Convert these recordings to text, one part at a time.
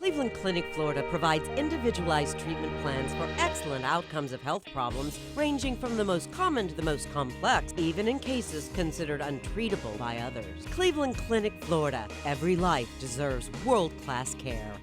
Cleveland Clinic, Florida provides individualized treatment plans for excellent outcomes of health problems ranging from the most common to the most complex, even in cases considered untreatable by others. Cleveland Clinic, Florida. Every life deserves world-class care.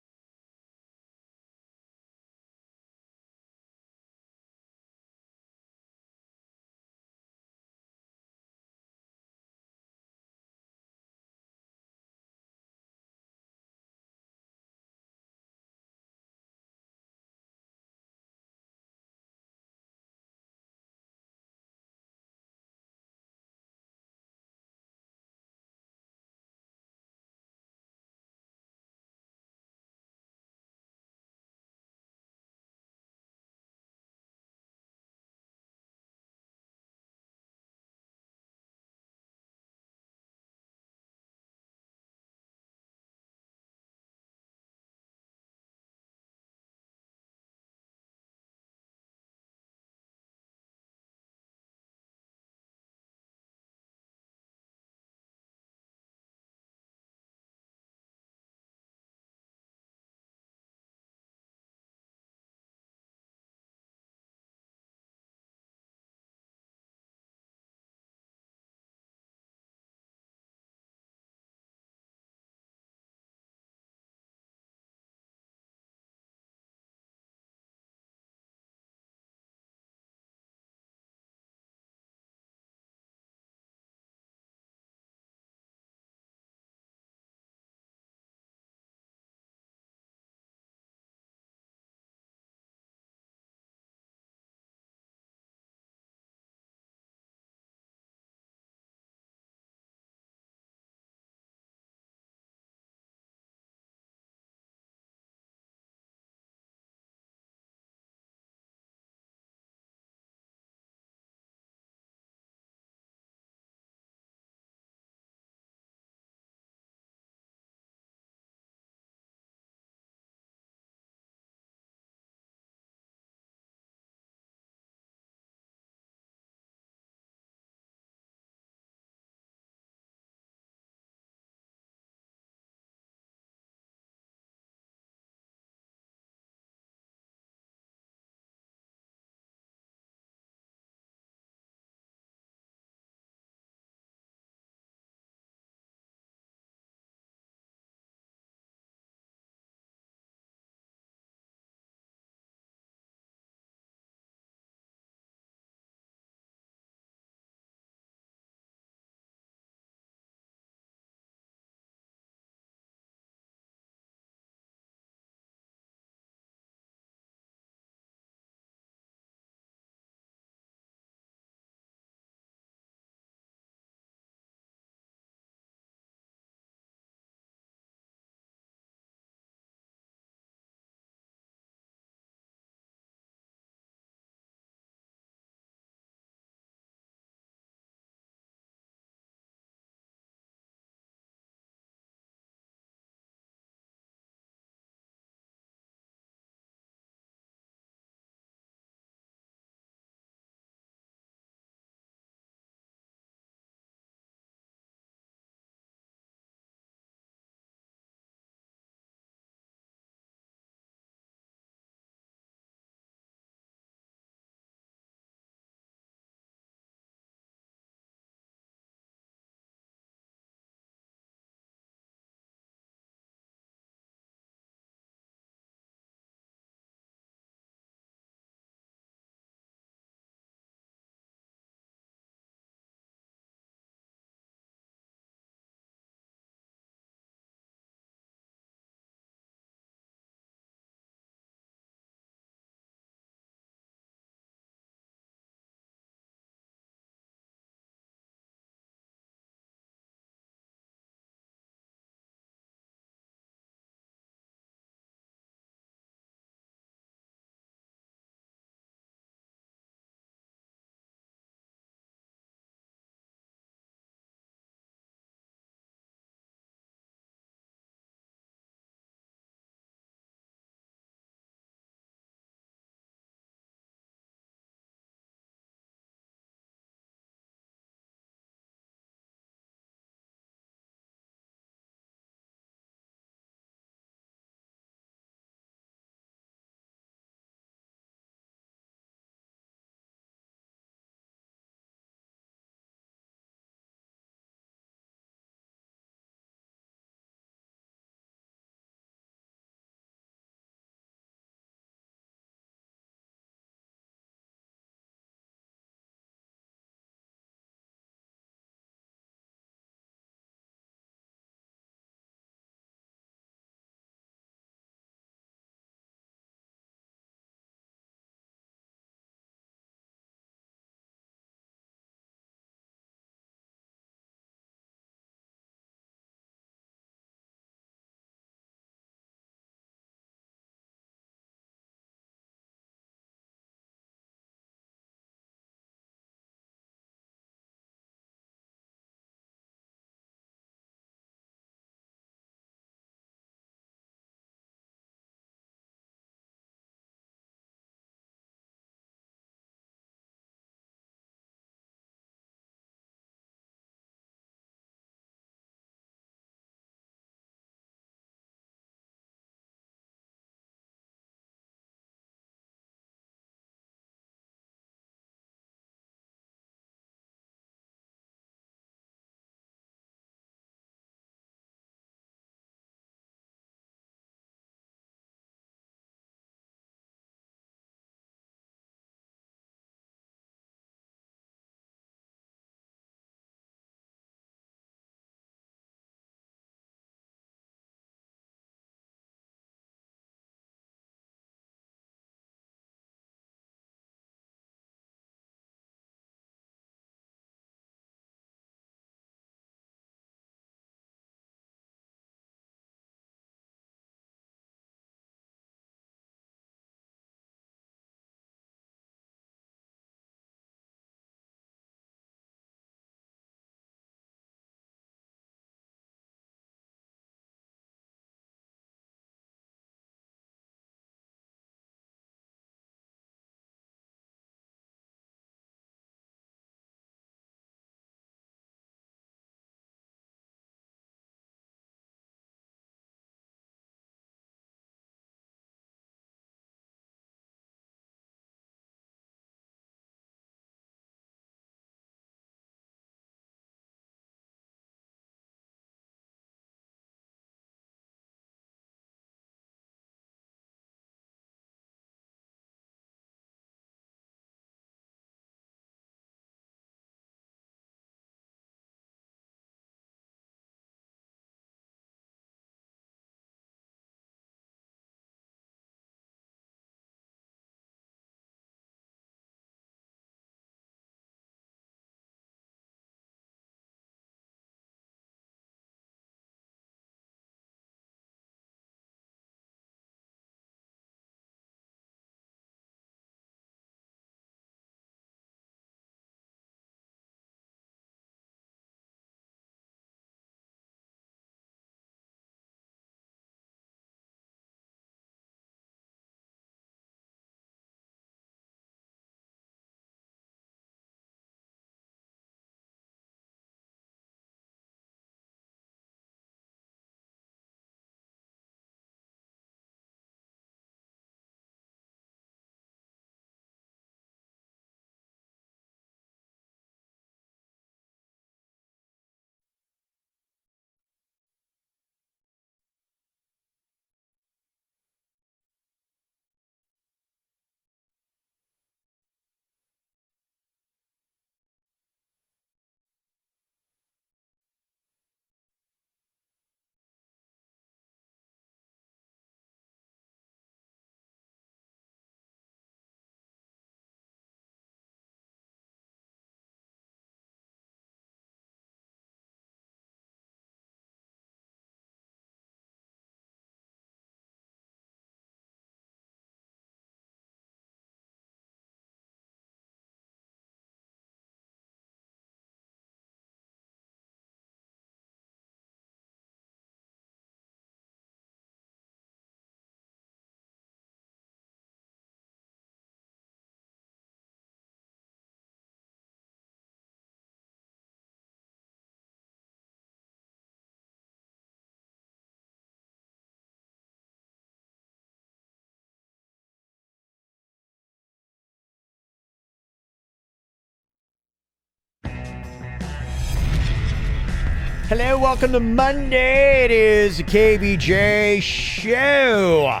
Hello, welcome to Monday. It is the KVJ show.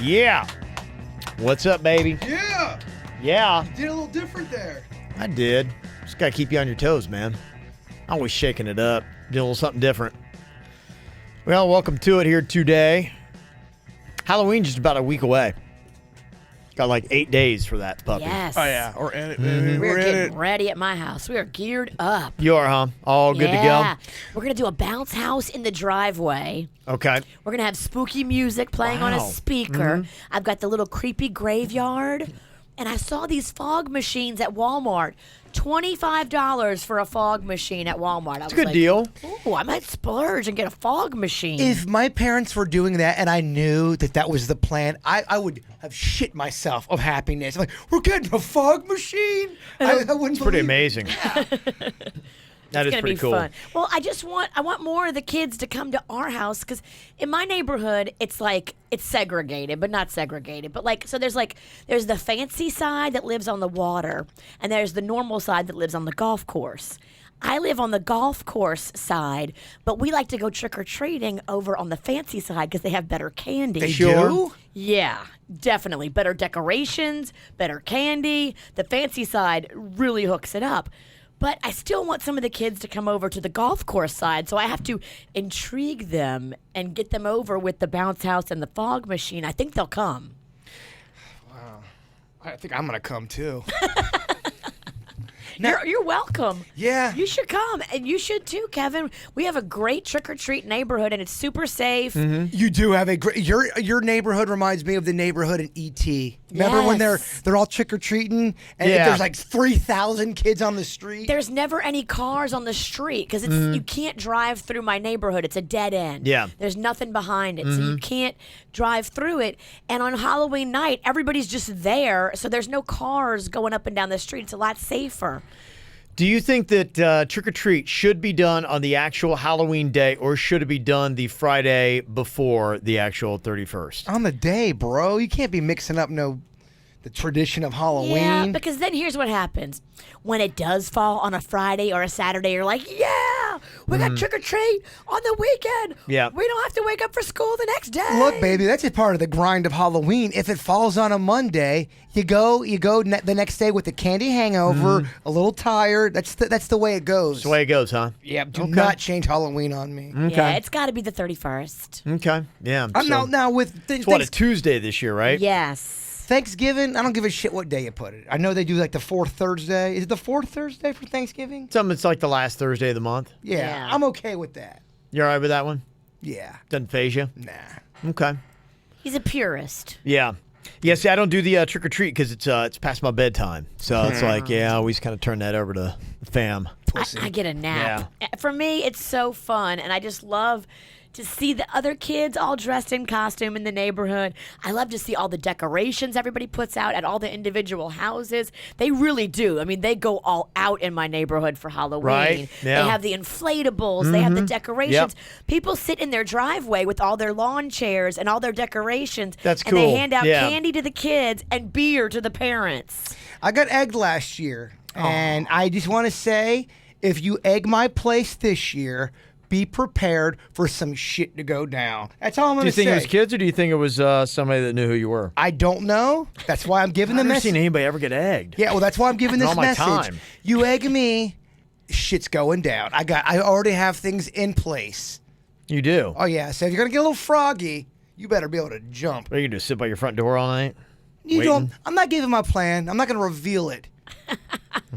Yeah. What's up, baby? Yeah. Yeah. You did a little different there. I did. Just got to keep you on your toes, man. Always shaking it up. Doing a little something different. Well, welcome to it here today. Halloween's just about a week away. Got like 8 days for that puppy. Yes. Oh, yeah. We're in it, baby. We're We're in getting it. ready at my house. We are geared up. You are, huh? All good to Yeah. go? We're going to do a bounce house in the driveway. Okay. We're going to have spooky music playing on a Wow. speaker. I've got the little creepy graveyard. And I saw these fog machines at Walmart. $25 for a fog machine at Walmart. It's a good deal. Ooh, I might splurge and get a fog machine. If my parents were doing that and I knew that that was the plan, I would have shit myself of happiness. I'm like, we're getting a fog machine? I wouldn't It's pretty believe it. amazing. That It's is gonna pretty be cool. fun. Well, I want more of the kids to come to our house because in my neighborhood it's segregated, but not segregated. But there's the fancy side that lives on the water, and there's the normal side that lives on the golf course. I live on the golf course side, but we like to go trick or treating over on the fancy side because they have better candy. They Sure. do? Yeah, definitely. Better decorations, better candy. The fancy side really hooks it up. But I still want some of the kids to come over to the golf course side, so I have to intrigue them and get them over with the bounce house and the fog machine. I think they'll come. I think I'm going to come too. You're welcome. Yeah. You should come, and you should too, Kevin. We have a great trick-or-treat neighborhood, and it's super safe. You do have a great. Your neighborhood reminds me of the neighborhood in E.T. Remember when Yes. they're all trick or treating and Yeah. there's like 3,000 kids on the street. There's never any cars on the street because you can't drive through my neighborhood. It's a dead end. Yeah. There's nothing behind it, so you can't drive through it. And on Halloween night, everybody's just there, so there's no cars going up and down the street. It's a lot safer. Do you think that trick or treat should be done on the actual Halloween day, or should it be done the Friday before the actual 31st? On the day, bro. You can't be mixing up the tradition of Halloween. Yeah, because then here's what happens. When it does fall on a Friday or a Saturday, you're like, yeah, we got trick or treat on the weekend. Yeah. We don't have to wake up for school the next day. Look, baby, that's just part of the grind of Halloween. If it falls on a Monday, you go the next day with the candy hangover, a little tired. That's the way it goes. That's the way it goes, huh? Yeah, do not change Halloween on me. Yeah, it's got to be the 31st. Okay. Yeah. I'm so- now with It's what, a Tuesday this year, right? Yes. Thanksgiving. I don't give a shit what day you put it. I know they do like the fourth Thursday. Is it the fourth Thursday for Thanksgiving? It's like the last Thursday of the month. Yeah, Yeah. I'm okay with that. You all right with that one? Yeah, Doesn't phase you? nah. Okay. He's a purist. Yeah. Yeah, see, I don't do the trick or treat because it's past my bedtime. So it's like, I always kind of turn that over to the fam. I get a nap. For me, it's so fun, and I just love to see the other kids all dressed in costume in the neighborhood. I love to see all the decorations everybody puts out at all the individual houses. They really do. I mean, they go all out in my neighborhood for Halloween. Right, yeah. They have the inflatables. They have the decorations. People sit in their driveway with all their lawn chairs and all their decorations. That's And they cool. hand out Yeah. candy to the kids and beer to the parents. I got egged last year, and I just want to say, if you egg my place this year, be prepared for some shit to go down. That's all I'm Do going you to think say. it was kids, or do you think it was somebody that knew who you were? I don't know. That's why I'm giving the I've never message. seen anybody ever get egged. Yeah, well, that's why I'm giving In this all my message. time. You egg me, shit's going down. I already have things in place. You do? Oh yeah, so if you're gonna get a little froggy, you better be able to jump. What are you going to do, sit by your front door all night? You Waiting? don't. I'm not giving my plan. I'm not gonna reveal it.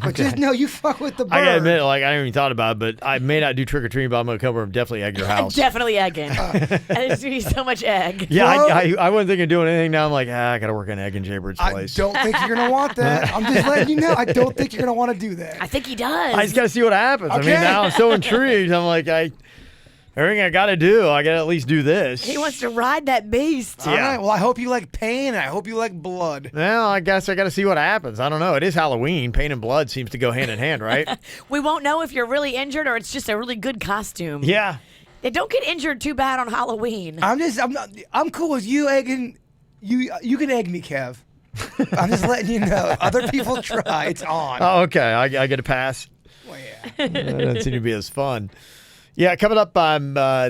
But just know you fuck with the bird. I gotta admit, I haven't even thought about it, but I may not do trick or treating, but I'm gonna come over and definitely egg your house. Definitely egging. And there's going to be so much egg. Yeah, Bro. I wasn't thinking of doing anything. Now I'm like, I gotta work on egg in Jaybird's I place. don't think you're gonna want that. I'm just letting you know. I don't think you're gonna want to do that. I think he does. I just gotta see what happens. I Okay. mean, now I'm so intrigued. I'm like, everything I gotta do, I gotta at least do this. He wants to ride that beast. All right. Well, I hope you like pain. And I hope you like blood. Well, I guess I got to see what happens. I don't know. It is Halloween. Pain and blood seems to go hand in hand, right? We won't know if you're really injured or it's just a really good costume. Yeah. They don't get injured too bad on Halloween. I'm cool with you egging. You can egg me, Kev. I'm just letting you know. Other people try. It's on. Oh, okay. I get a pass. Well, yeah. That doesn't seem to be as fun. Yeah, coming up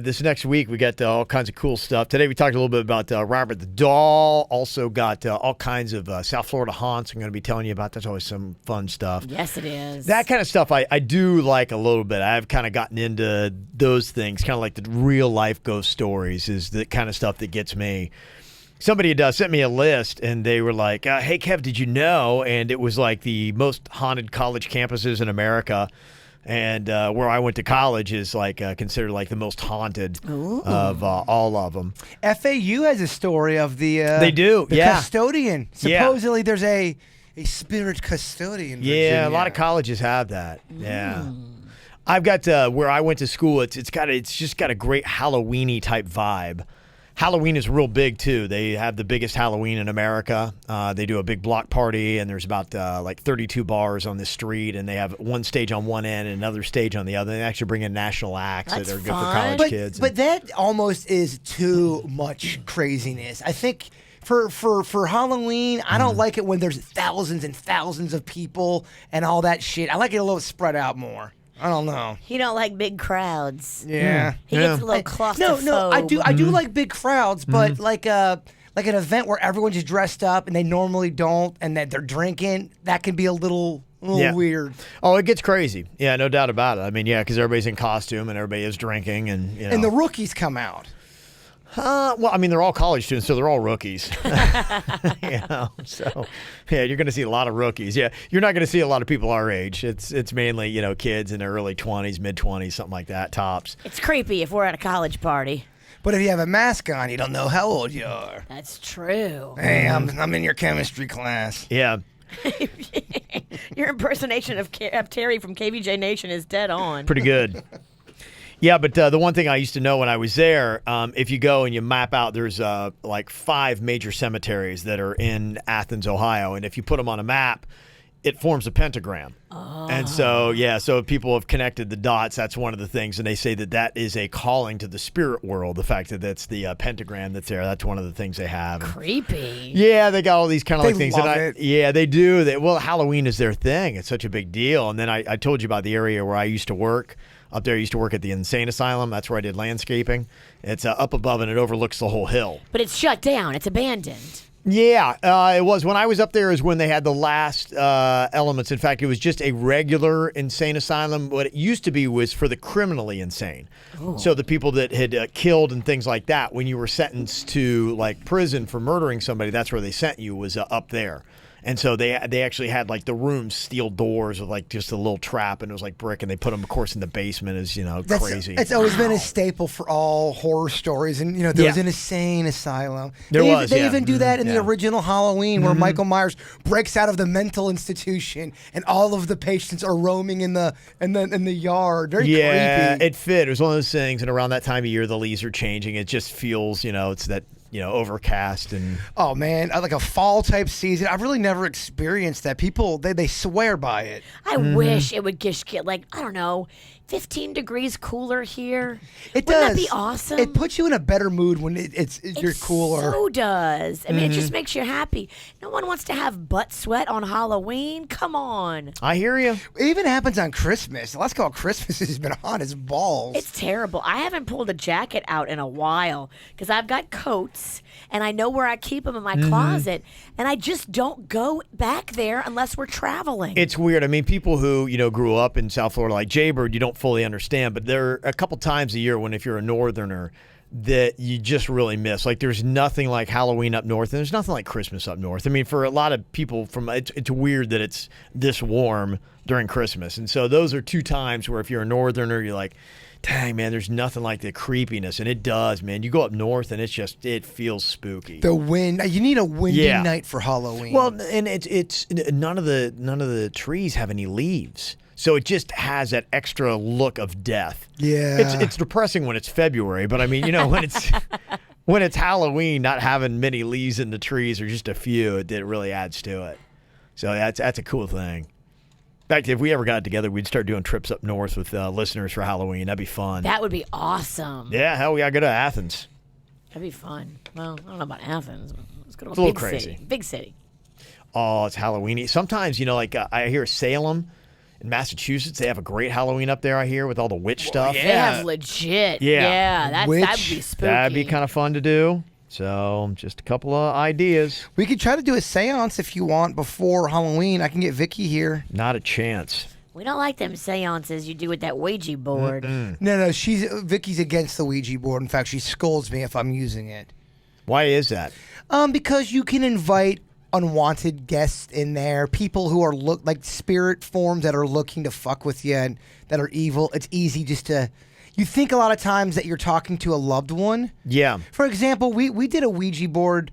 this next week, we got all kinds of cool stuff. Today, we talked a little bit about Robert the Doll. Also got all kinds of South Florida haunts I'm going to be telling you about. That's always some fun stuff. Yes, it is. That kind of stuff I do like a little bit. I've kind of gotten into those things, kind of like the real-life ghost stories is the kind of stuff that gets me. Somebody had sent me a list, and they were like, hey, Kev, did you know? And it was like the most haunted college campuses in America. And where I went to college is like considered like the most haunted of all of them. FAU has a story of the they do, the yeah. custodian. Supposedly, there's a spirit custodian. Yeah, Virginia. a lot of colleges have that. Yeah, I've got where I went to school. It's just got a great Halloween-y type vibe. Halloween is real big, too. They have the biggest Halloween in America. They do a big block party, and there's about like 32 bars on the street, and they have one stage on one end and another stage on the other. They actually bring in national acts that are good for college kids. But that almost is too much craziness. I think for Halloween, I don't like it when there's thousands and thousands of people and all that shit. I like it a little spread out more. I don't know. You don't like big crowds. Yeah. He gets a little claustrophobic. No, I do like big crowds, but like an event where everyone's just dressed up and they normally don't, and that they're drinking, that can be a little weird. Oh, it gets crazy. Yeah, no doubt about it. I mean, yeah, because everybody's in costume and everybody is drinking, and and the rookies come out. Well, I mean, they're all college students, so they're all rookies. So yeah, you're going to see a lot of rookies. Yeah, you're not going to see a lot of people our age. It's mainly kids in their early 20s, mid 20s, something like that, tops. It's creepy if we're at a college party. But if you have a mask on, you don't know how old you are. That's true. Hey, I'm in your chemistry class. Yeah. Your impersonation of Terry from KVJ Nation is dead on. Pretty good. Yeah, but the one thing I used to know when I was there, if you go and you map out, there's like 5 major cemeteries that are in Athens, Ohio. And if you put them on a map, it forms a pentagram. Oh. And so, so if people have connected the dots, that's one of the things. And they say that is a calling to the spirit world, the fact that that's the pentagram that's there. That's one of the things they have. Creepy. Yeah, they got all these kind of like things. Love it. Yeah, they do. Halloween is their thing. It's such a big deal. And then I told you about the area where I used to work. Up there, I used to work at the insane asylum. That's where I did landscaping. It's up above, and it overlooks the whole hill. But it's shut down. It's abandoned. Yeah, it was. When I was up there is when they had the last elements. In fact, it was just a regular insane asylum. What it used to be was for the criminally insane. Ooh. So the people that had killed and things like that, when you were sentenced to like prison for murdering somebody, that's where they sent you, was up there. And so they actually had like the rooms, steel doors with like just a little trap, and it was like brick, and they put them, of course, in the basement as crazy. It's always been a staple for all horror stories, and there was an insane asylum. They even do that in the original Halloween, where Michael Myers breaks out of the mental institution, and all of the patients are roaming in the yard. Very creepy. It fit. It was one of those things, and around that time of year, the leaves are changing. It just feels, it's that. Overcast and oh man, like a fall type season. I've really never experienced that. People they swear by it. I wish it would get like, I don't know, 15 degrees cooler here. Wouldn't that be awesome? It puts you in a better mood when you're cooler. So does. I mean, it just makes you happy. No one wants to have butt sweat on Halloween. Come on. I hear you. It even happens on Christmas. The last couple of Christmas has been hot as balls. It's terrible. I haven't pulled a jacket out in a while because I've got coats and I know where I keep them in my closet, and I just don't go back there unless we're traveling. It's weird. I mean, people who grew up in South Florida, like Jaybird, you don't fully understand, but there are a couple times a year when, if you're a northerner, that you just really miss. Like, there's nothing like Halloween up north, and there's nothing like Christmas up north. I mean, for a lot of people, it's weird that it's this warm during Christmas. And so those are 2 times where if you're a northerner, you're like, dang, man, there's nothing like the creepiness. And it does, man. You go up north, and it feels spooky. The wind. You need a windy night for Halloween. Well, and it's none of the trees have any leaves. So it just has that extra look of death. Yeah. It's depressing when it's February, but I mean, when it's Halloween, not having many leaves in the trees or just a few, it really adds to it. So that's a cool thing. In fact, if we ever got together, we'd start doing trips up north with listeners for Halloween. That'd be fun. That would be awesome. Yeah, hell, we gotta go to Athens. That'd be fun. Well, I don't know about Athens. Let's go to a big city. Big city. Oh, it's Halloween. Sometimes, I hear Salem In Massachusetts, they have a great Halloween up there, I hear, with all the witch stuff. They have legit. Yeah, that'd be spooky. That'd be kind of fun to do. So, just a couple of ideas. We could try to do a seance if you want before Halloween. I can get Vicky here. Not a chance. We don't like them seances you do with that Ouija board. No, Vicky's against the Ouija board. In fact, she scolds me if I'm using it. Why is that? Because you can invite unwanted guests in there, people who are like spirit forms that are looking to fuck with you and that are evil. It's easy just to... You think a lot of times that you're talking to a loved one. Yeah. For example, we did a Ouija board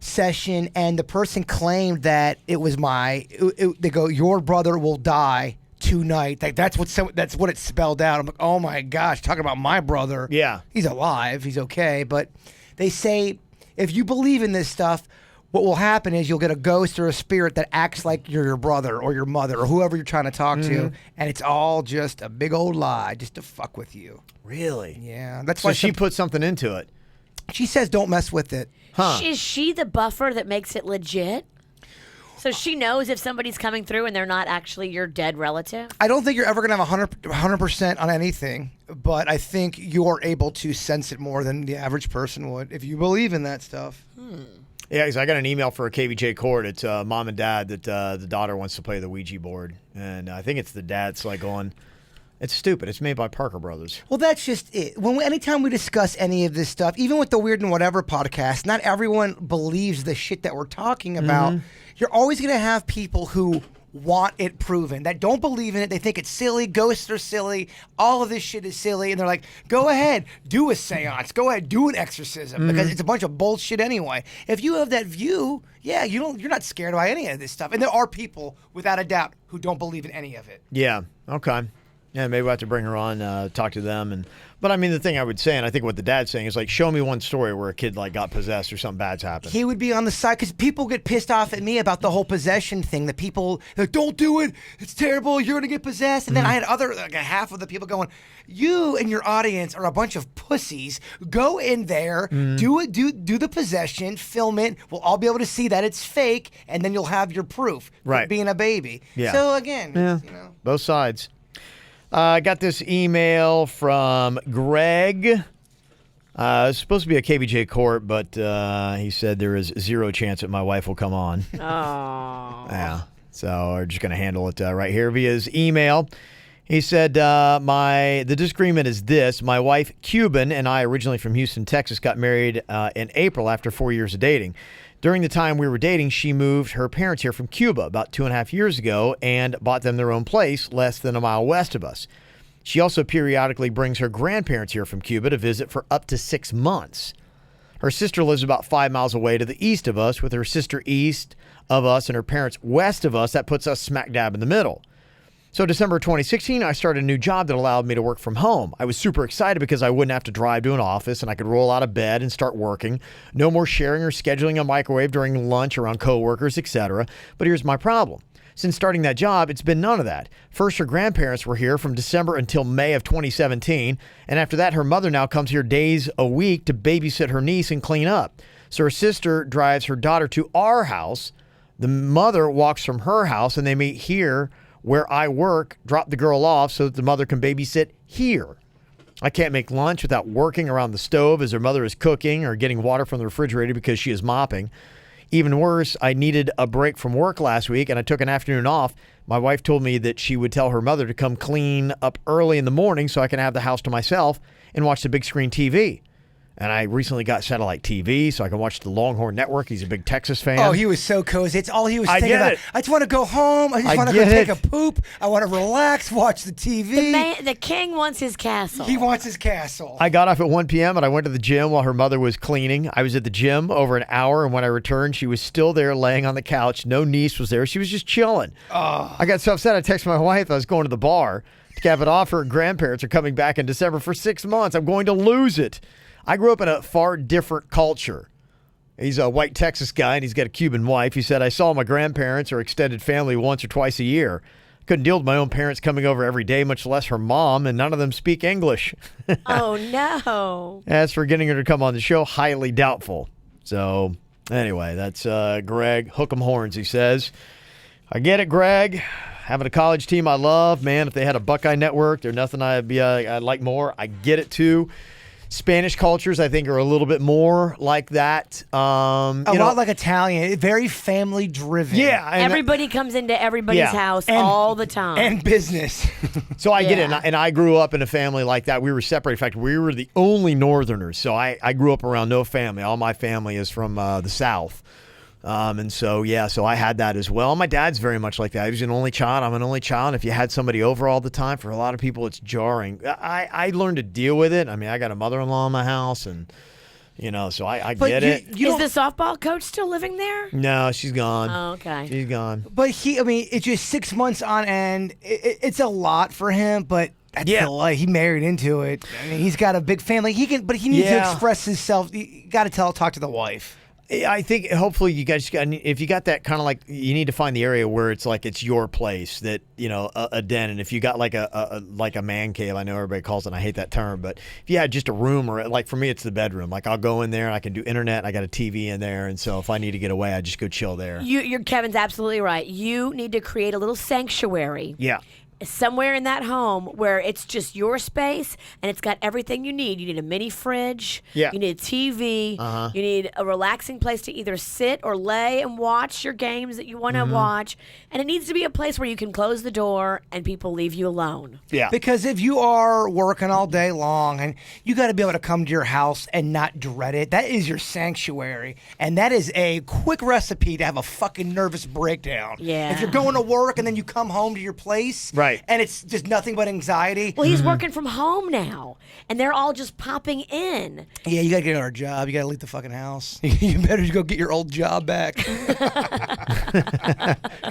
session, and the person claimed that it was they go, your brother will die tonight. Like that's what it spelled out. I'm like, oh my gosh, talking about my brother. Yeah. He's alive. He's okay. But they say if you believe in this stuff, what will happen is you'll get a ghost or a spirit that acts like you're your brother or your mother or whoever you're trying to talk to, and it's all just a big old lie just to fuck with you. Really? Yeah. That's so why she put something into it. She says don't mess with it. Huh. Is she the buffer that makes it legit? So she knows if somebody's coming through and they're not actually your dead relative? I don't think you're ever going to have 100% on anything, but I think you're able to sense it more than the average person would if you believe in that stuff. Yeah, because I got an email for a KVJ court. It's mom and dad that the daughter wants to play the Ouija board. And I think it's the dad's like going, it's stupid. It's made by Parker Brothers. Well, that's just it. Anytime we discuss any of this stuff, even with the Weird and Whatever podcast, not everyone believes the shit that we're talking about. You're always going to have people who want it proven, that don't believe in it. They think it's silly. Ghosts are silly. All of this shit is silly. And they're like, go ahead, do a seance. Go ahead, do an exorcism because it's a bunch of bullshit anyway. If you have that view, yeah, you're not scared by any of this stuff. And there are people, without a doubt, who don't believe in any of it. Yeah, okay. Yeah, maybe we'll have to bring her on, talk to them. But I mean, the thing I would say, and I think what the dad's saying is like, show me one story where a kid like got possessed or something bad's happened. He would be on the side because people get pissed off at me about the whole possession thing. That people like, don't do it. It's terrible. You're gonna get possessed. And then I had half of the people going, you and your audience are a bunch of pussies. Go in there, do it, do the possession, film it. We'll all be able to see that it's fake, and then you'll have your proof. Right. Of being a baby. Yeah. So again, Both sides. I got this email from Greg. It's supposed to be a KVJ court, but he said there is zero chance that my wife will come on. Oh. Yeah. So we're just going to handle it right here via his email. He said, the disagreement is this. My wife, Cuban, and I, originally from Houston, Texas, got married in April after 4 years of dating. During the time we were dating, she moved her parents here from Cuba about 2.5 years ago and bought them their own place less than a mile west of us. She also periodically brings her grandparents here from Cuba to visit for up to 6 months. Her sister lives about 5 miles away to the east of us, with her sister east of us and her parents west of us. That puts us smack dab in the middle. So December 2016, I started a new job that allowed me to work from home. I was super excited because I wouldn't have to drive to an office and I could roll out of bed and start working. No more sharing or scheduling a microwave during lunch around coworkers, etc. But here's my problem. Since starting that job, it's been none of that. First, her grandparents were here from December until May of 2017. And after that, her mother now comes here days a week to babysit her niece and clean up. So her sister drives her daughter to our house. The mother walks from her house and they meet here where I work, drop the girl off so that the mother can babysit here. I can't make lunch without working around the stove as her mother is cooking or getting water from the refrigerator because she is mopping. Even worse, I needed a break from work last week and I took an afternoon off. My wife told me that she would tell her mother to come clean up early in the morning so I can have the house to myself and watch the big screen TV. And I recently got satellite TV so I can watch the Longhorn Network. He's a big Texas fan. Oh, he was so cozy. It's all he was thinking about. I just want to go home. I just want to go take a poop. I want to relax, watch the TV. The king wants his castle. He wants his castle. I got off at 1 p.m. and I went to the gym while her mother was cleaning. I was at the gym over an hour, and when I returned, she was still there laying on the couch. No niece was there. She was just chilling. Oh. I got so upset I texted my wife I was going to the bar to cap it off. Her grandparents are coming back in December for 6 months. I'm going to lose it. I grew up in a far different culture. He's a white Texas guy, and he's got a Cuban wife. He said, I saw my grandparents or extended family once or twice a year. Couldn't deal with my own parents coming over every day, much less her mom, and none of them speak English. Oh, no. As for getting her to come on the show, highly doubtful. So, anyway, that's Greg. Hook 'em horns, he says. I get it, Greg. Having a college team I love, man. If they had a Buckeye network, there's nothing I'd like more. I get it too. Spanish cultures, I think, are a little bit more like that. A lot like Italian, very family driven. Yeah, everybody comes into everybody's house all the time, and business. So I get it, and I grew up in a family like that. We were separated. In fact, we were the only Northerners. So I grew up around no family. All my family is from the South. And so I had that as well. My dad's very much like that. He was an only child. I'm an only child. If you had somebody over all the time, for a lot of people, it's jarring. I learned to deal with it. I mean, I got a mother-in-law in my house, and so I get it. Is the softball coach still living there? No, she's gone. Oh, okay. She's gone. But it's just 6 months on end. It's a lot for him, but that's the life. He married into it. I mean, he's got a big family. He needs to express himself. You got to talk to the wife. I think hopefully you guys, if you got that kind of like, you need to find the area where it's like it's your place, that a den. And if you got like a man cave, I know everybody calls it, and I hate that term, but if you had just a room, or like for me it's the bedroom. Like I'll go in there, I can do internet, I got a TV in there, and so if I need to get away, I just go chill there. Kevin's absolutely right. You need to create a little sanctuary. Yeah. Somewhere in that home where it's just your space and it's got everything you need. You need a mini fridge. Yeah. You need a TV. Uh-huh. You need a relaxing place to either sit or lay and watch your games that you want to watch. And it needs to be a place where you can close the door and people leave you alone. Yeah. Because if you are working all day long, and you got to be able to come to your house and not dread it, that is your sanctuary. And that is a quick recipe to have a fucking nervous breakdown. Yeah. If you're going to work and then you come home to your place. Right. And it's just nothing but anxiety. Well, he's working from home now, and they're all just popping in. Yeah, you got to get another job. You got to leave the fucking house. You better go get your old job back. Can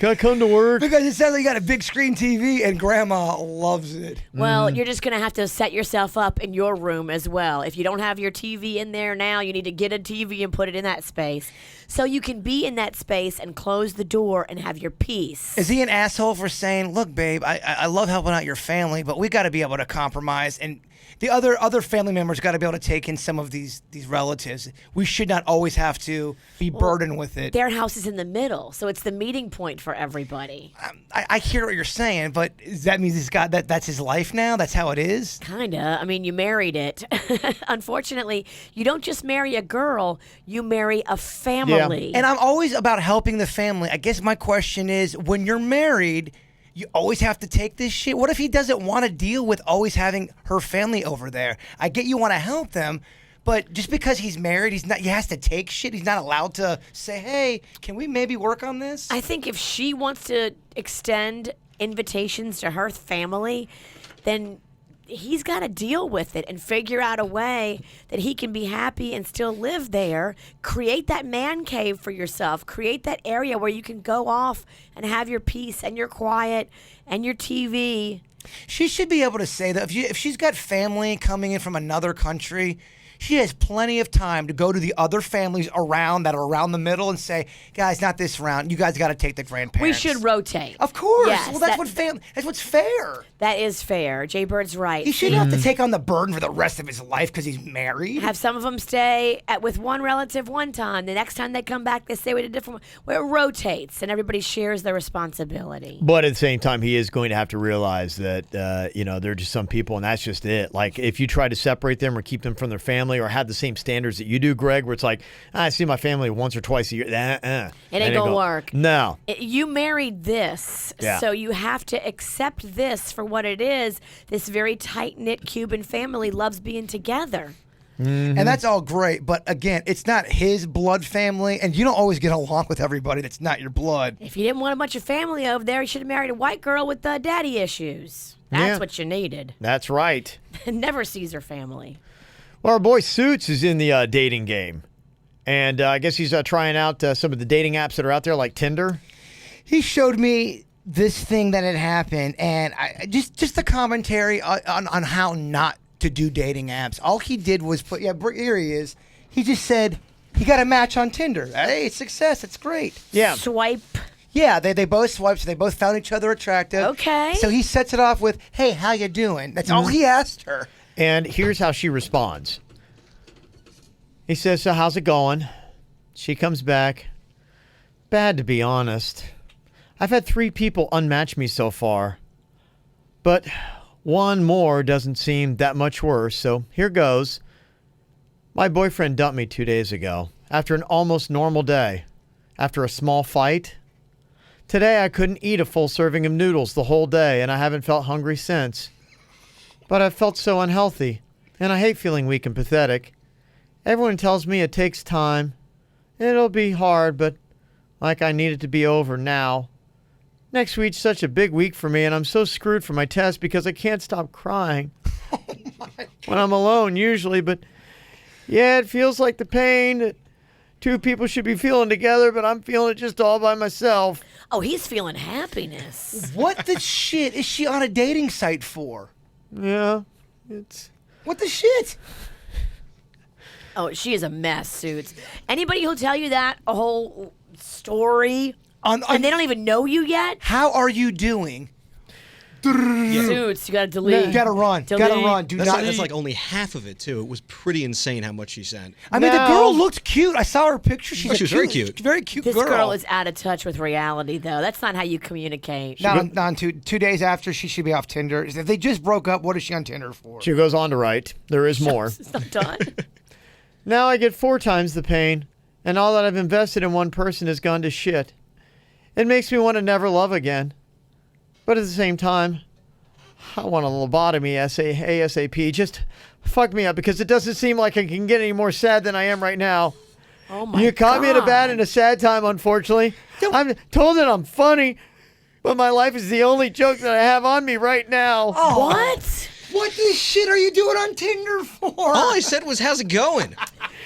I come to work? Because it sounds like you got a big screen TV, and Grandma loves it. Well, you're just going to have to set yourself up in your room as well. If you don't have your TV in there now, you need to get a TV and put it in that space so you can be in that space and close the door and have your peace. Is he an asshole for saying, look, babe, I love helping out your family, but we got to be able to compromise, and the other family members got to be able to take in some of these relatives. We should not always have to be burdened with it. Their house is in the middle, so it's the meeting point for everybody. I hear what you're saying, but that means that's his life now? That's how it is? Kinda. I mean, you married it. Unfortunately, you don't just marry a girl, you marry a family. Yeah. And I'm always about helping the family. I guess my question is, when you're married, you always have to take this shit. What if he doesn't want to deal with always having her family over there? I get you want to help them, but just because he's married, he has to take shit. He's not allowed to say, hey, can we maybe work on this? I think if she wants to extend invitations to her family, then he's got to deal with it and figure out a way that he can be happy and still live there. Create that man cave for yourself. Create that area where you can go off and have your peace and your quiet and your TV. She should be able to say that if she's got family coming in from another country, she has plenty of time to go to the other families around that are around the middle and say, guys, not this round. You guys got to take the grandparents. We should rotate. Of course. Yes, well, that's what's fair. That is fair. Jay Bird's right. He shouldn't have to take on the burden for the rest of his life because he's married. Have some of them stay with one relative one time. The next time they come back, they stay with a different one. Where it rotates and everybody shares the responsibility. But at the same time, he is going to have to realize that, there are just some people, and that's just it. Like, if you try to separate them or keep them from their family or have the same standards that you do, Greg, where it's like, I see my family once or twice a year. It ain't going to work. No. You married this, so you have to accept this for what it is. This very tight-knit Cuban family loves being together. Mm-hmm. And that's all great, but again, it's not his blood family, and you don't always get along with everybody that's not your blood. If you didn't want a bunch of family over there, you should have married a white girl with daddy issues. That's what you needed. That's right. Never sees her family. Well, our boy Suits is in the dating game, and I guess he's trying out some of the dating apps that are out there, like Tinder. He showed me this thing that had happened, and just the commentary on how not to do dating apps. All he did was put, here he is. He just said he got a match on Tinder. Hey, success. It's great. Yeah. Swipe. Yeah, they both swiped, so they both found each other attractive. Okay. So he sets it off with, hey, how you doing? That's all he asked her. And here's how she responds. He says, so how's it going? She comes back, bad to be honest. I've had 3 people unmatch me so far, but one more doesn't seem that much worse, so here goes. My boyfriend dumped me 2 days ago, after an almost normal day, after a small fight. Today I couldn't eat a full serving of noodles the whole day, and I haven't felt hungry since. But I've felt so unhealthy, and I hate feeling weak and pathetic. Everyone tells me it takes time. It'll be hard, but like I need it to be over now. Next week's such a big week for me, and I'm so screwed for my test because I can't stop crying. When I'm alone, usually, but yeah, it feels like the pain that 2 people should be feeling together, but I'm feeling it just all by myself. Oh, he's feeling happiness. What the shit is she on a dating site for? Yeah, it's... What the shit? Oh, she is a mess, Suits. Anybody who'll tell you that a whole story and they don't even know you yet? How are you doing? Suits, you gotta delete. You gotta run. Delete. Gotta run. That's like only half of it too. It was pretty insane how much she sent. I mean, the girl looked cute. I saw her picture. She was very cute. Very cute This girl. girl is out of touch with reality, though. That's not how you communicate. Not 2 days after, she should be off Tinder. If they just broke up, what is she on Tinder for? She goes on to write, there is more. It's not done. Now I get 4 times the pain, and all that I've invested in one person has gone to shit. It makes me want to never love again. But at the same time, I want a lobotomy ASAP. Just fuck me up, because it doesn't seem like I can get any more sad than I am right now. Oh my God. You caught me at a bad and a sad time, unfortunately. I'm told that I'm funny, but my life is the only joke that I have on me right now. Oh. What? What the shit are you doing on Tinder for? All I said was, how's it going?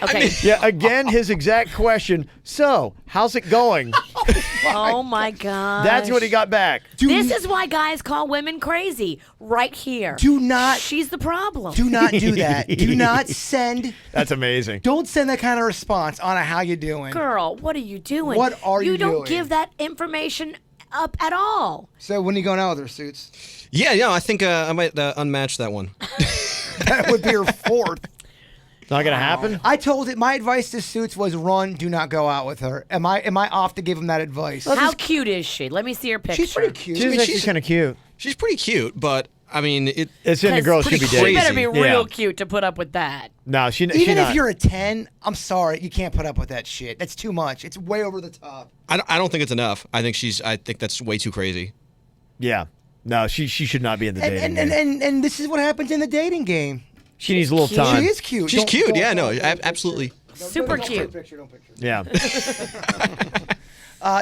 Okay. Yeah, again, his exact question. So, how's it going? Oh my God. That's what he got back. This is why guys call women crazy. Right here. Do not. She's the problem. Do not do that. Do not send. That's amazing. Don't send that kind of response on a how you doing. Girl, what are you doing? What are you doing? You don't give that information up at all. So when are you going out with her, Suits? Yeah, I think I might unmatch that one. That would be her 4th. Not gonna happen? I told it. My advice to Suits was run. Do not go out with her. Am I off to give him that advice? How cute is she? Let me see her picture. She's pretty cute. She's actually kind of cute. She's pretty cute, but I mean, It's in the girls should be pretty dating. She better be real Yeah. cute to put up with that. No, she Even not. if you're a 10, I'm sorry, you can't put up with that shit. That's too much. It's way over the top. I don't think it's enough. I think that's way too crazy. Yeah. No, she should not be in the dating game. And this is what happens in the dating game. She needs a little She time. is cute. She's Don't- cute. don't- Yeah, no, don't- absolutely. Super don't cute. picture, don't picture. Yeah.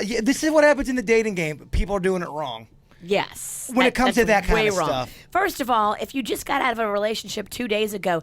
Yeah, this is what happens in the dating game. People are doing it wrong. Yes. When it comes to That's that kind way of wrong. stuff. First of all, if you just got out of a relationship 2 days ago,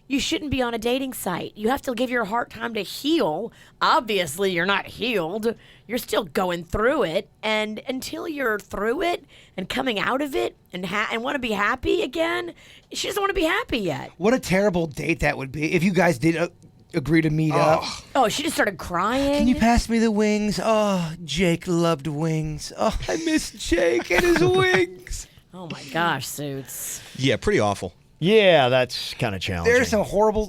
you shouldn't be on a dating site. You have to give your heart time to heal. Obviously, you're not healed. You're still going through it. And until you're through it and coming out of it and want to be happy again, she doesn't want to be happy yet. What a terrible date that would be if you guys did agree to meet up. Oh, she just started crying. Can you pass me the wings? Oh, Jake loved wings. Oh, I miss Jake and his wings. Oh my gosh, Suits. Yeah, pretty awful. Yeah, that's kind of challenging. There's some horrible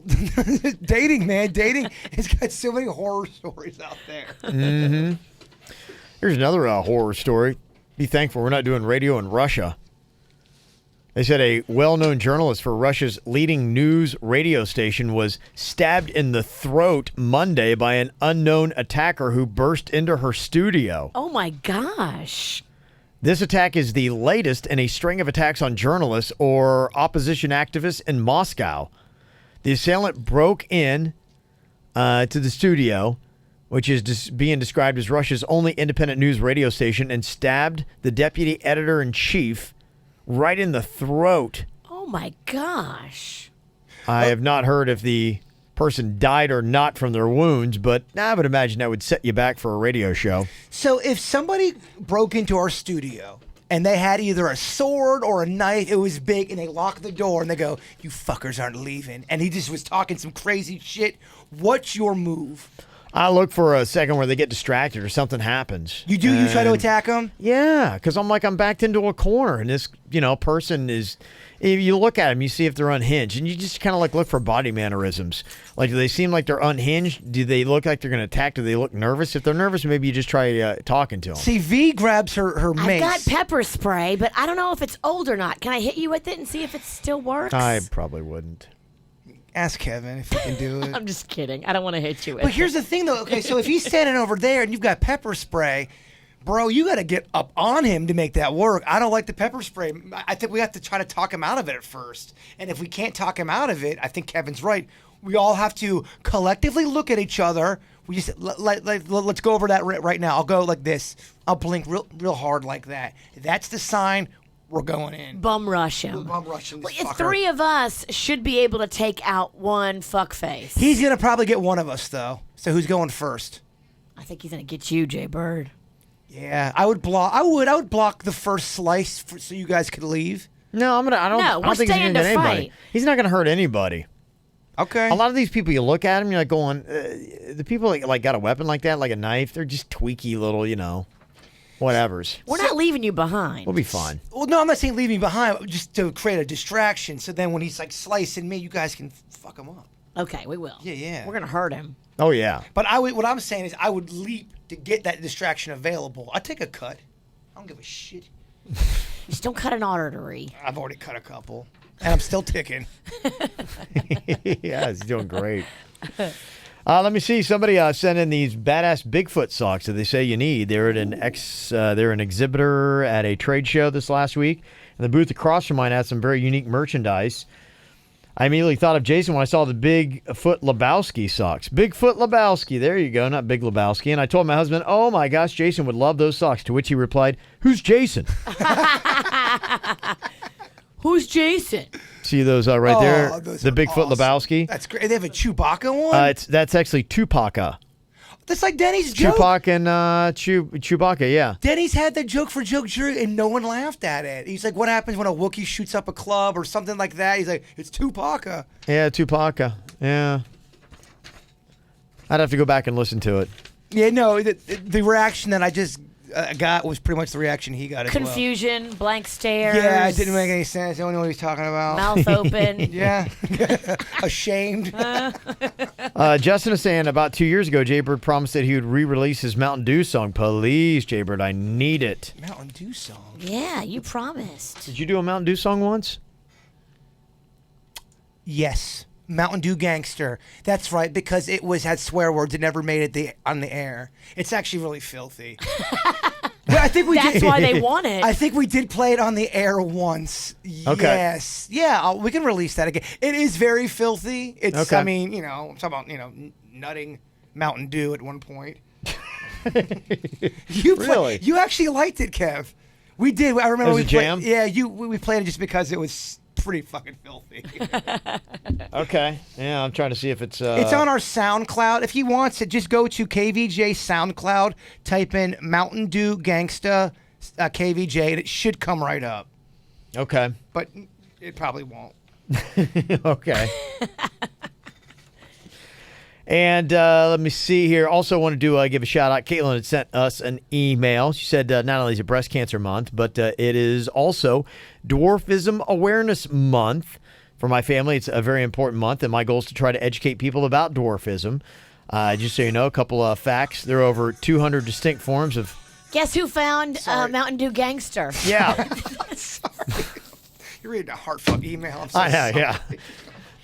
dating, man. Dating has got so many horror stories out there. Mm-hmm. Here's another horror story. Be thankful we're not doing radio in Russia. They said a well-known journalist for Russia's leading news radio station was stabbed in the throat Monday by an unknown attacker who burst into her studio. Oh my gosh. This attack is the latest in a string of attacks on journalists or opposition activists in Moscow. The assailant broke in to the studio, which is being described as Russia's only independent news radio station, and stabbed the deputy editor-in-chief right in the throat. Oh my gosh. I have not heard if the person died or not from their wounds, but I would imagine that would set you back for a radio show. So if somebody broke into our studio and they had either a sword or a knife, it was big, and they lock the door and they go, "You fuckers aren't leaving," and he just was talking some crazy shit, what's your move? I look for a second where they get distracted or something happens. You do? You try to attack them? Yeah, because I'm backed into a corner, and this, person is. If you look at them, you see if they're unhinged, and you just kind of look for body mannerisms. Like, do they seem like they're unhinged? Do they look like they're going to attack? Do they look nervous? If they're nervous, maybe you just try talking to them. See, V grabs her mace. I've got pepper spray, but I don't know if it's old or not. Can I hit you with it and see if it still works? I probably wouldn't. Ask Kevin if he can do it. I'm just kidding. I don't want to hit you with But here's the thing, though. Okay, so if he's standing over there and you've got pepper spray, bro, you got to get up on him to make that work. I don't like the pepper spray. I think we have to try to talk him out of it at first. And if we can't talk him out of it, I think Kevin's right. We all have to collectively look at each other. We just let's go over that right now. I'll go like this. I'll blink real hard like that. That's the sign. We're going in. Bum rush him. Bum rush him. Well, three of us should be able to take out one fuckface. He's gonna probably get one of us though. So who's going first? I think he's gonna get you, Jay Bird. Yeah, I would block. I would block the first slice so you guys could leave. No, I don't think he's gonna get anybody. Fight. He's not gonna hurt anybody. Okay. A lot of these people, you look at them, you're like going, the people like got a weapon like that, like a knife. They're just tweaky little, whatevers. We're not leaving you behind. We'll be fine. Well, no, I'm not saying leave me behind, just to create a distraction. So then when he's like slicing me, you guys can fuck him up. Okay, we will. Yeah. We're gonna hurt him. Oh yeah. But what I'm saying is, I would leap to get that distraction available. I'd take a cut. I don't give a shit. Just don't cut an artery. I've already cut a couple, and I'm still ticking. Yeah, he's doing great. Let me see. Somebody sent in these badass Bigfoot socks that they say you need. They're an exhibitor at a trade show this last week, and the booth across from mine had some very unique merchandise. I immediately thought of Jason when I saw the Bigfoot Lebowski socks. Bigfoot Lebowski. There you go, not Big Lebowski. And I told my husband, oh my gosh, Jason would love those socks. To which he replied, who's Jason? Who's Jason? See those right there? The Bigfoot awesome. Lebowski. That's great. They have a Chewbacca one? That's actually Tupac. That's like Denny's joke. Tupac and Chewbacca, yeah. Denny's had that joke for joke jury, and no one laughed at it. He's like, what happens when a Wookiee shoots up a club or something like that? He's like, it's Tupac. Yeah, Tupac. Yeah. I'd have to go back and listen to it. Yeah, no, the reaction that I just got was pretty much the reaction he got as well. Confusion, blank stares. Yeah, it didn't make any sense. I don't know what he's talking about. Mouth open. Yeah. Ashamed. Justin is saying about 2 years ago, Jay Bird promised that he would re-release his Mountain Dew song. Please, Jay Bird, I need it. Mountain Dew song. Yeah, you promised. Did you do a Mountain Dew song once? Yes. Mountain Dew Gangster. That's right, because it had swear words. It never made it on the air. It's actually really filthy. I think That's why they want it. I think we did play it on the air once. Okay. Yes. Yeah, we can release that again. It is very filthy. It's, okay. I mean, I'm talking about, nutting Mountain Dew at one point. Really? You actually liked it, Kev. We did. I remember we jam? we played it just because it was pretty fucking filthy. Okay. Yeah, I'm trying to see if it's... It's on our SoundCloud. If he wants it, just go to KVJ SoundCloud, type in Mountain Dew Gangsta KVJ, and it should come right up. Okay. But it probably won't. Okay. And let me see here. Also want to give a shout out. Caitlin had sent us an email. She said not only is it Breast Cancer Month, but it is also Dwarfism Awareness Month. For my family, it's a very important month, and my goal is to try to educate people about dwarfism. Just so you know, a couple of facts. There are over 200 distinct forms of... Guess who found Mountain Dew Gangster? Yeah. Sorry. You're reading a heartfelt email. I'm so sorry. Yeah.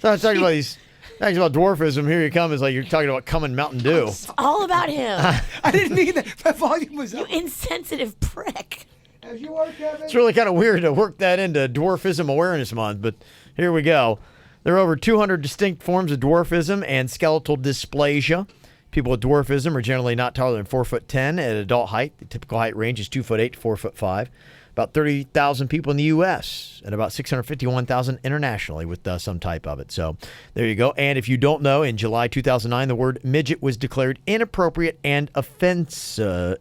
So I'm talking about these... Actually, about dwarfism, here you come, is like you're talking about coming Mountain Dew. It's all about him. I didn't mean that. My volume was You up. insensitive prick. As you are, Kevin. It's really kind of weird to work that into Dwarfism Awareness Month, but here we go. There are over 200 distinct forms of dwarfism and skeletal dysplasia. People with dwarfism are generally not taller than 4'10" at adult height. The typical height range is 2'8" to 4'5". About 30,000 people in the U.S. and about 651,000 internationally with some type of it. So there you go. And if you don't know, in July 2009, the word midget was declared inappropriate and offensive.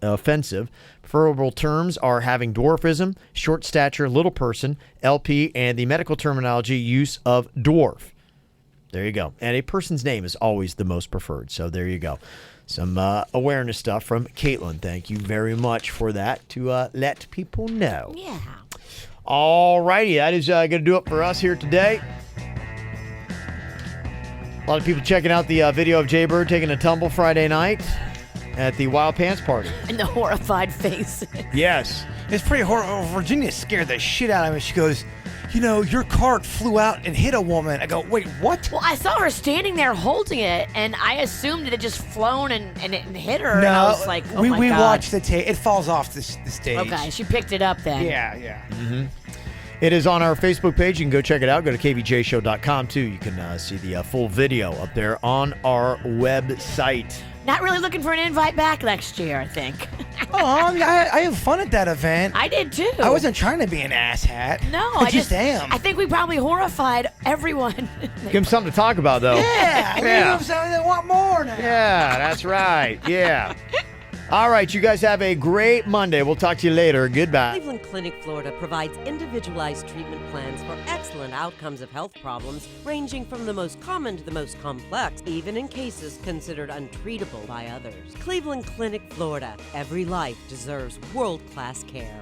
Preferable terms are having dwarfism, short stature, little person, LP, and the medical terminology use of dwarf. there you go. And a person's name is always the most preferred. So there you go. Some awareness stuff from Caitlin. Thank you very much for that to let people know. Yeah. All righty. That is going to do it for us here today. A lot of people checking out the video of Jay Bird taking a tumble Friday night at the Wild Pants party. And the horrified faces. Yes. It's pretty horrible. Virginia scared the shit out of me. She goes, your cart flew out and hit a woman. I go, wait, what? Well, I saw her standing there holding it, and I assumed it had just flown and hit her. No, and I was like, oh we my God. watched the tape. It falls off the stage. Okay, she picked it up then. Yeah. Mm-hmm. It is on our Facebook page. You can go check it out. Go to kvjshow.com, too. You can see the full video up there on our website. Not really looking for an invite back next year, I think. I have fun at that event. I did, too. I wasn't trying to be an asshat. No, I just am. I think we probably horrified everyone. Give them something to talk about, though. Yeah. Give them something they want more now. Yeah, that's right. Yeah. All right, you guys have a great Monday. We'll talk to you later. Goodbye. Cleveland Clinic, Florida provides individualized treatment plans for excellent outcomes of health problems, ranging from the most common to the most complex, even in cases considered untreatable by others. Cleveland Clinic, Florida. Every life deserves world-class care.